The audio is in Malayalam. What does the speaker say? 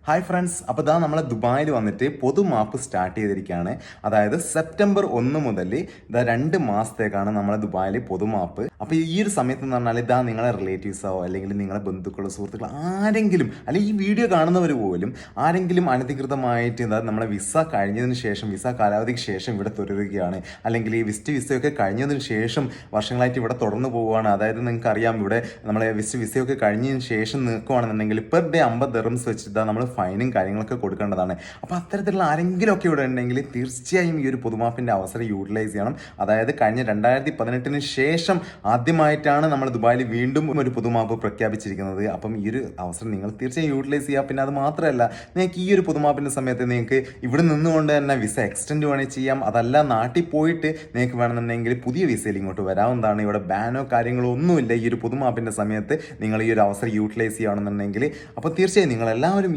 ഹായ് ഫ്രണ്ട്സ്, അപ്പോൾ ഇതാ നമ്മൾ ദുബായിൽ വന്നിട്ട് പൊതുമാപ്പ് സ്റ്റാർട്ട് ചെയ്തിരിക്കുകയാണ്. അതായത് സെപ്റ്റംബർ 1 മുതൽ ഇതാ 2 മാസത്തേക്കാണ് നമ്മളെ ദുബായിൽ പൊതുമാപ്പ്. അപ്പോൾ ഈ ഒരു സമയത്ത് എന്ന് പറഞ്ഞാൽ ഇതാ നിങ്ങളെ റിലേറ്റീവ്സോ അല്ലെങ്കിൽ നിങ്ങളെ ബന്ധുക്കളോ സുഹൃത്തുക്കളോ ആരെങ്കിലും അല്ലെങ്കിൽ ഈ വീഡിയോ കാണുന്നവർ പോലും ആരെങ്കിലും അനധികൃതമായിട്ട് ഇതാ നമ്മളെ വിസ കഴിഞ്ഞതിന് ശേഷം വിസ കാലാവധിക്ക് ശേഷം ഇവിടെ തുടരുകയാണ്, അല്ലെങ്കിൽ ഈ വിസയൊക്കെ കഴിഞ്ഞതിന് ശേഷം വർഷങ്ങളായിട്ട് ഇവിടെ തുടർന്ന് പോവുകയാണ്. അതായത് നിങ്ങൾക്ക് അറിയാം, ഇവിടെ നമ്മളെ വിസയൊക്കെ കഴിഞ്ഞതിന് ശേഷം നിൽക്കുകയാണെന്നുണ്ടെങ്കിൽ പെർ ഡേ 50 ദിർഹംസ് വെച്ചിട്ട് നമ്മൾ ഫൈനും കാര്യങ്ങളൊക്കെ കൊടുക്കേണ്ടതാണ്. അപ്പോൾ അത്തരത്തിലുള്ള ആരെങ്കിലും ഒക്കെ ഇവിടെ ഉണ്ടെങ്കിൽ തീർച്ചയായും ഈ ഒരു പൊതുമാപ്പിൻ്റെ അവസരം യൂട്ടിലൈസ് ചെയ്യണം. അതായത് കഴിഞ്ഞ 2018 ശേഷം ആദ്യമായിട്ടാണ് നമ്മൾ ദുബായിൽ വീണ്ടും ഒരു പൊതുമാപ്പ് പ്രഖ്യാപിച്ചിരിക്കുന്നത്. അപ്പം ഈ ഒരു അവസരം നിങ്ങൾ തീർച്ചയായും യൂട്ടിലൈസ് ചെയ്യുക. പിന്നെ അത് മാത്രമല്ല, നിങ്ങൾക്ക് ഈ ഒരു പൊതുമാപ്പിൻ്റെ സമയത്ത് നിങ്ങൾക്ക് ഇവിടെ നിന്നുകൊണ്ട് തന്നെ വിസ എക്സ്റ്റെൻഡ് വേണമെങ്കിൽ ചെയ്യാം. അതല്ല, നാട്ടിൽ പോയിട്ട് നിങ്ങൾക്ക് വേണമെന്നുണ്ടെങ്കിൽ പുതിയ വിസയിൽ ഇങ്ങോട്ട് വരാവുന്നതാണ്. ഇവിടെ ബാനോ കാര്യങ്ങളോ ഒന്നുമില്ല ഈ ഒരു പൊതുമാപ്പിൻ്റെ സമയത്ത് നിങ്ങൾ ഈ ഒരു അവസരം യൂട്ടിലൈസ് ചെയ്യുകയാണെന്നുണ്ടെങ്കിൽ. അപ്പോൾ തീർച്ചയായും നിങ്ങളെല്ലാവരും